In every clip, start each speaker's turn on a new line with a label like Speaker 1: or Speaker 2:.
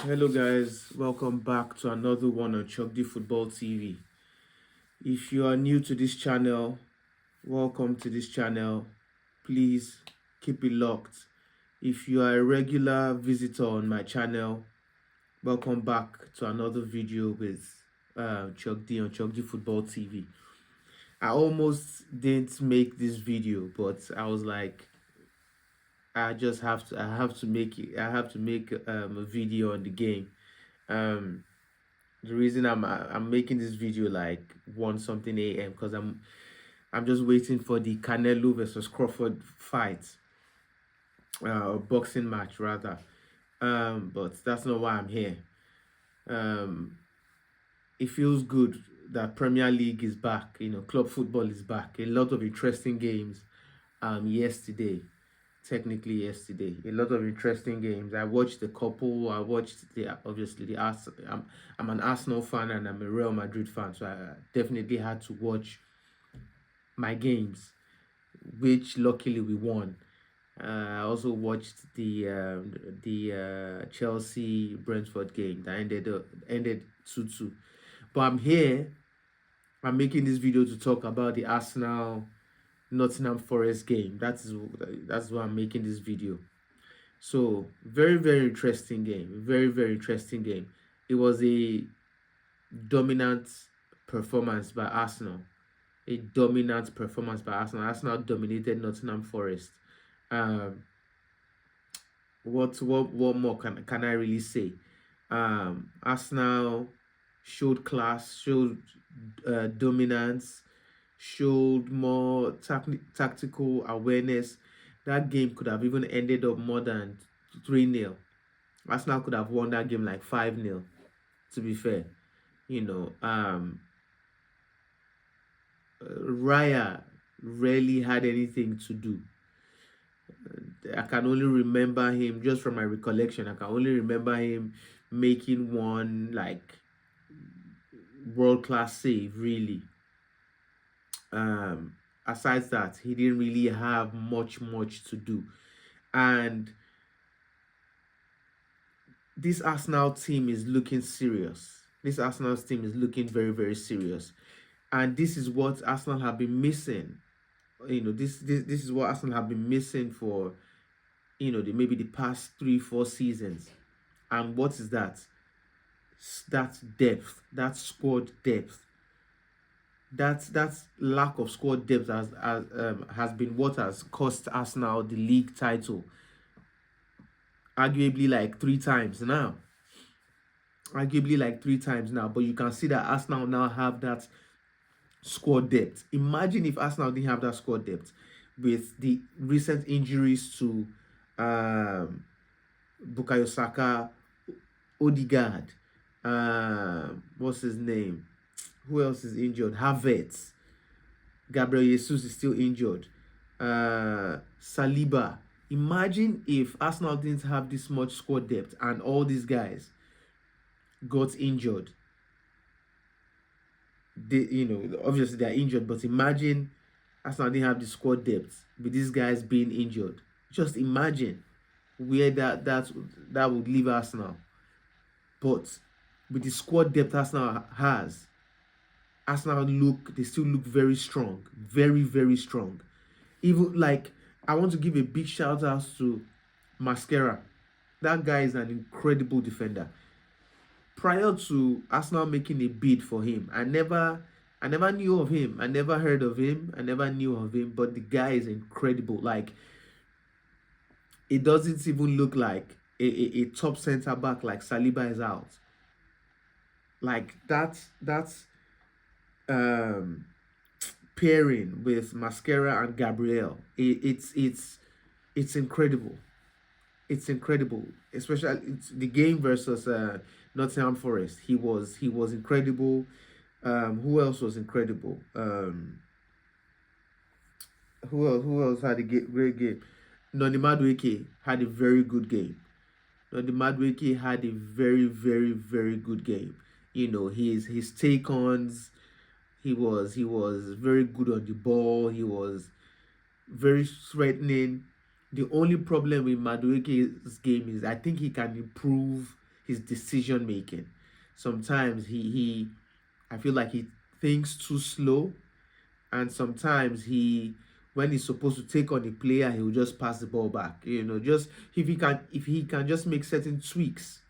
Speaker 1: Hello guys, welcome back to another one on Chugdi Football TV. If you are new to this channel, welcome to this channel. Please keep it locked. If you are a regular visitor on my channel, welcome back to another video with Chugdi on Chugdi Football TV. I almost didn't make this video, but I was like, I have to make it. I have to make a video on the game. Um, the reason I'm making this video like 1 something a.m. because I'm just waiting for the Canelo versus Crawford fight, boxing match rather. But that's not why I'm here. Um, it feels good that Premier League is back. Club football is back. A lot of interesting games. Yesterday, technically yesterday, a lot of interesting games. I watched the couple. I watched the Arsenal. I'm an Arsenal fan and I'm a Real Madrid fan, so I definitely had to watch my games, which luckily we won. I also watched the Chelsea Brentford game that ended 2-2. But I'm here. I'm making this video to talk about the Arsenal Nottingham Forest game. That's why I'm making this video. So very interesting game. Very interesting game. It was a dominant performance by Arsenal. A dominant performance by Arsenal. Arsenal dominated Nottingham Forest. What more can I really say? Arsenal showed class, showed dominance, showed more tactical awareness. That game could have even ended up more than 3-0. Arsenal could have won that game like 5-0, to be fair. Raya rarely had anything to do. I can only remember him, just from my recollection, I can only remember him making one like world-class save, really. Aside that, he didn't really have much to do. And this Arsenal team is looking serious. This Arsenal team is looking very serious. And this is what Arsenal have been missing. This is what Arsenal have been missing for, maybe the past 3-4 seasons. And what is that? That's depth. That's squad depth. That's lack of squad depth has been what has cost Arsenal the league title. Arguably like 3 times now. But you can see that Arsenal now have that squad depth. Imagine if Arsenal didn't have that squad depth, with the recent injuries to Bukayo Saka, Odegaard, what's his name? Who else is injured? Havertz. Gabriel Jesus is still injured. Saliba. Imagine if Arsenal didn't have this much squad depth and all these guys got injured. Obviously they are injured, but imagine Arsenal didn't have the squad depth with these guys being injured. Just imagine where that would leave Arsenal. But with the squad depth Arsenal has, they still look very strong, very strong. Even like, I want to give a big shout out to Mascara. That guy is an incredible defender. Prior to Arsenal making a bid for him, I never knew of him. I never heard of him. I never knew of him. But the guy is incredible. Like, it doesn't even look like a top center back like Saliba is out. Like that's pairing with Mascara and Gabriel. It's incredible. It's incredible. Especially the game versus Nottingham Forest. He was incredible. Who else was incredible? Who else had a great game? Noni Madueke had a very good game. Noni Madueke had a very good game. His take-ons, he was very good on the ball. He was very threatening. The only problem with Madueke's game is I think he can improve his decision making. Sometimes I feel like he thinks too slow, and sometimes when he's supposed to take on a player, he will just pass the ball back. Just if he can just make certain tweaks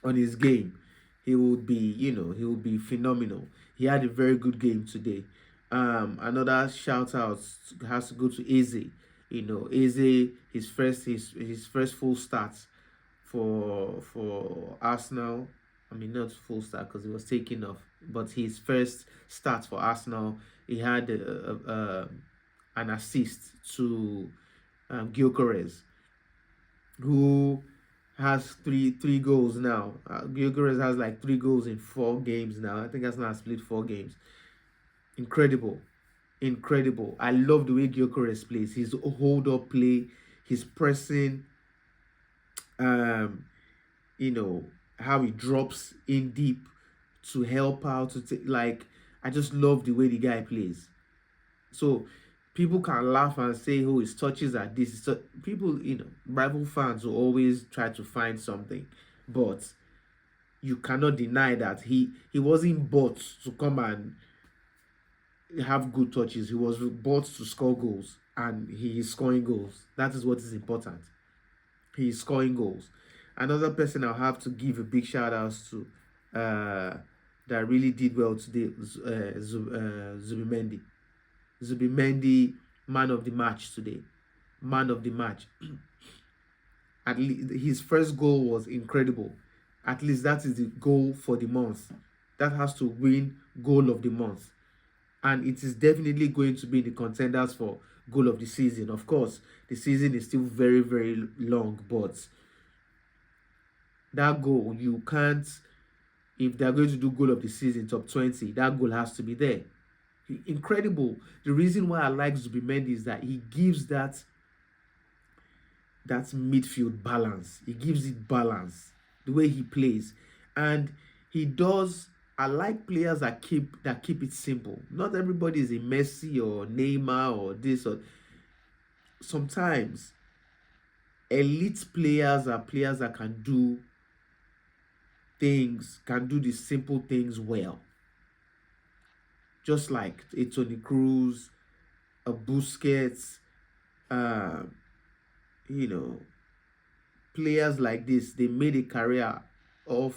Speaker 1: on his game, he would be phenomenal. He had a very good game today. Another shout out has to go to Eze. Eze, his first full start for Arsenal. I mean, not full start because he was taken off, but his first start for Arsenal, he had an assist to Gyökeres, who has three goals now. Gyökeres has like 3 goals in 4 games now. I think Arsenal has played 4 games. Incredible, incredible. I love the way Gyökeres plays. His hold up play, his pressing, um, how he drops in deep to help out to take, like, I just love the way the guy plays. So people can laugh and say, "Oh, his touches are this." So people, rival fans will always try to find something, but you cannot deny that he wasn't bought to come and have good touches. He was bought to score goals, and he is scoring goals. That is what is important. He is scoring goals. Another person I'll have to give a big shout out to, that really did well today, was Zubimendi. Zubimendi, man of the match today. Man of the match. At least his first goal was incredible. At least that is the goal for the month. That has to win goal of the month. And it is definitely going to be the contenders for goal of the season. Of course, the season is still very, very long, but that goal, you can't, if they're going to do goal of the season, top 20, that goal has to be there. Incredible. The reason why I like Zubimendi is that he gives that midfield balance. He gives it balance, the way he plays. And he does. I like players that keep it simple. Not everybody is a Messi or Neymar or this or. Sometimes elite players are players that can do the simple things well. Just like a Toni Kroos, a Busquets, uh, players like this, they made a career of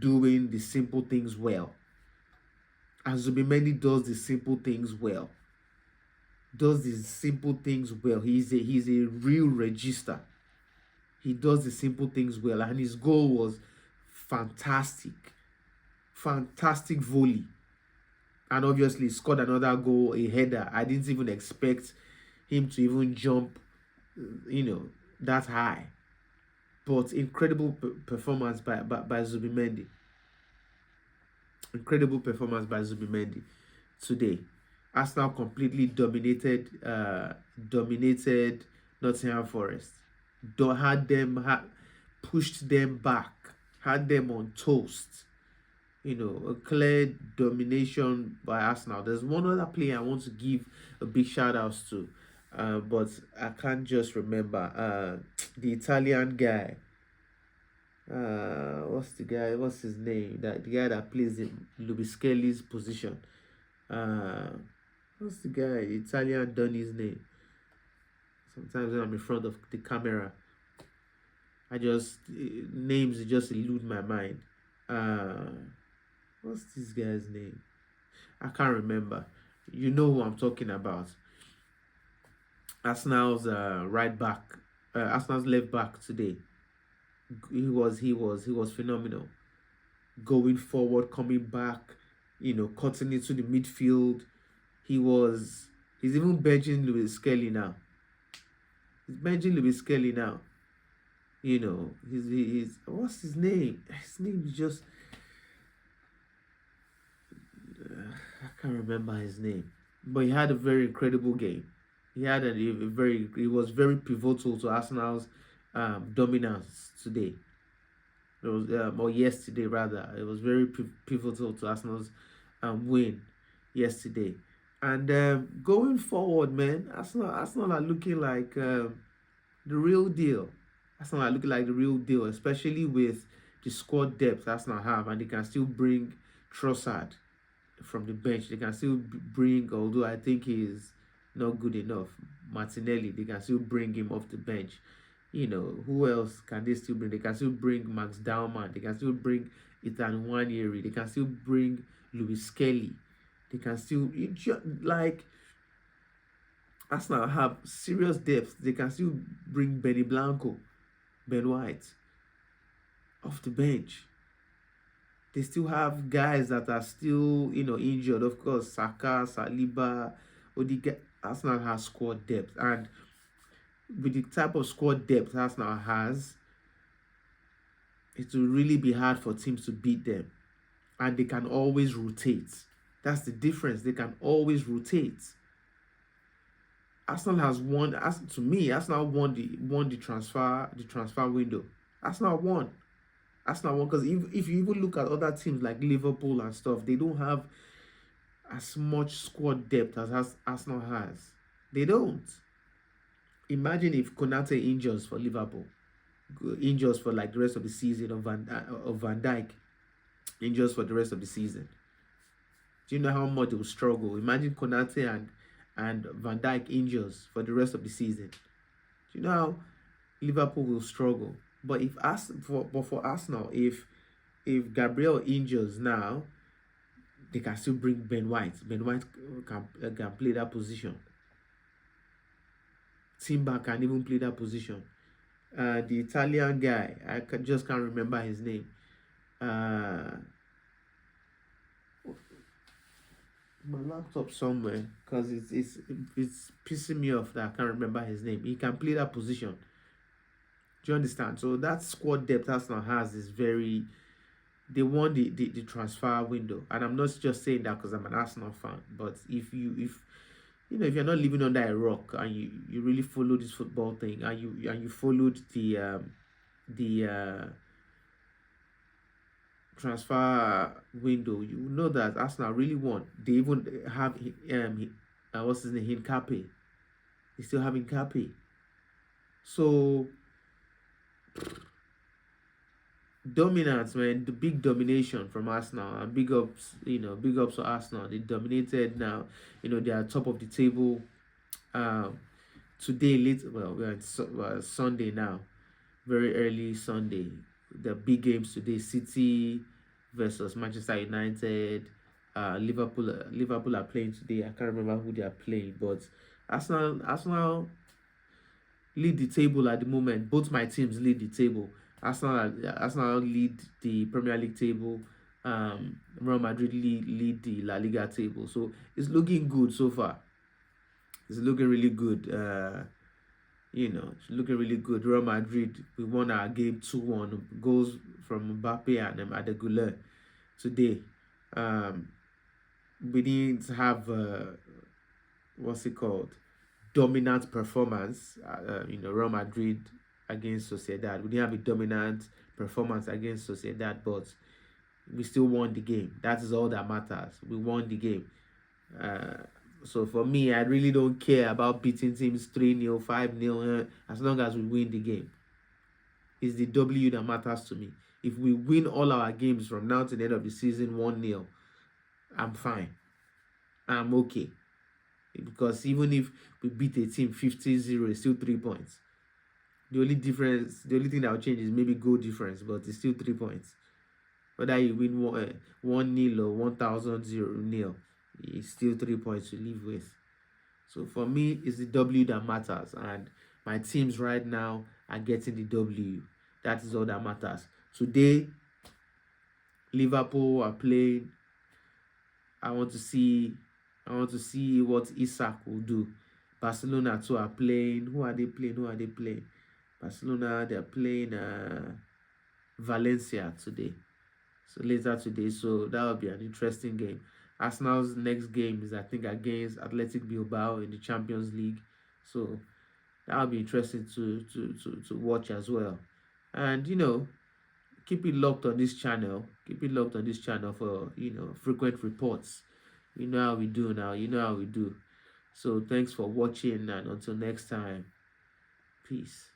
Speaker 1: doing the simple things well. And Zubimendi does the simple things well. Does the simple things well. He's a real register. He does the simple things well, and his goal was fantastic. Fantastic volley. And obviously scored another goal, a header. I didn't even expect him to even jump, that high. But incredible performance by Zubimendi. Incredible performance by Zubimendi today. Arsenal completely dominated Nottingham Forest. Pushed them back, had them on toast. A clear domination by Arsenal. There's one other player I want to give a big shout out to, but I can't just remember. The Italian guy. What's his name? The guy that plays in Lubiskelli's position. What's the guy? The Italian Donny's name. Sometimes when I'm in front of the camera, names just elude my mind. What's this guy's name? I can't remember. You know who I'm talking about. Arsenal's right back, Arsenal's left back today. He was phenomenal. Going forward, coming back, cutting into the midfield. He's even benching Lewis Kelly now. He's benching Lewis Kelly now. He's what's his name? His name is just I can't remember his name, but he had a very incredible game. He was very pivotal to Arsenal's dominance today. It was or yesterday rather. It was very pivotal to Arsenal's win yesterday. And going forward, man, Arsenal are looking like the real deal. Arsenal are looking like the real deal, especially with the squad depth Arsenal have, and they can still bring Trossard from the bench. They can still bring, although I think he's not good enough, Martinelli. They can still bring him off the bench. Who else can they still bring? They can still bring Max Dowman. They can still bring Ethan Nwaneri. They can still bring Louis Kelly. They can still, like, Arsenal have serious depth. They can still bring Benny Blanco, Ben White off the bench. They still have guys that are still, injured. Of course, Saka, Saliba, Odegaard. Arsenal has squad depth, and with the type of squad depth Arsenal has, it will really be hard for teams to beat them, and they can always rotate. That's the difference. They can always rotate. Arsenal has won. As to me, Arsenal won the transfer window. Arsenal won. Arsenal won because if you even look at other teams like Liverpool and stuff, they don't have as much squad depth as Arsenal has. They don't. Imagine if Konate injures for Liverpool, injures for like the rest of the season, of Van Dijk injures for the rest of the season. Do you know how much they will struggle? Imagine Konate and Van Dijk injures for the rest of the season. Do you know how Liverpool will struggle? But for Arsenal, if Gabriel injures now, they can still bring Ben White. Ben White can play that position. Timber can even play that position. The Italian guy, I just can't remember his name. My laptop somewhere, because it's pissing me off that I can't remember his name. He can play that position. Do you understand? So that squad depth Arsenal has is very. They won the transfer window, and I'm not just saying that because I'm an Arsenal fan. But if you're not living under a rock and you really follow this football thing, and you followed the transfer window, you know that Arsenal really won. They even have what's his name, Hincapié. They still have Hincapié. So dominance, man, the big domination from Arsenal, and big ups to Arsenal. They dominated now. They are top of the table. Today, we're Sunday now, very early Sunday. The big games today: City versus Manchester United. Liverpool are playing today. I can't remember who they are playing, but Arsenal lead the table at the moment. Both my teams lead the table. Arsenal lead the Premier League table. Real Madrid lead the La Liga table. So it's looking good so far. It's looking really good. It's looking really good. Real Madrid, we won our game 2-1. Goals from Mbappe and Adegola today. We didn't have what's it called? Dominant performance. Real Madrid against Sociedad. We didn't have a dominant performance against Sociedad, but we still won the game. That is all that matters. We won the game. So for me, I really don't care about beating teams 3-0, 5-0, as long as we win the game. It's the W that matters to me. If we win all our games from now to the end of the season 1-0, I'm fine. I'm okay. Because even if we beat a team 50-0, it's still 3 points. The only thing that will change is maybe goal difference, but it's still 3 points. Whether you win 1-0 or 1,000-0, it's still 3 points to live with. So for me, it's the W that matters, and my teams right now are getting the W. That is all that matters. Today, Liverpool are playing. I want to see what Isak will do. Barcelona too are playing. Who are they playing? Barcelona, they're playing Valencia today. So later today, so that will be an interesting game. Arsenal's next game is, I think, against Athletic Bilbao in the Champions League. So that will be interesting to watch as well. And keep it locked on this channel. Keep it locked on this channel for frequent reports. You know how we do now. You know how we do. So thanks for watching, and until next time, peace.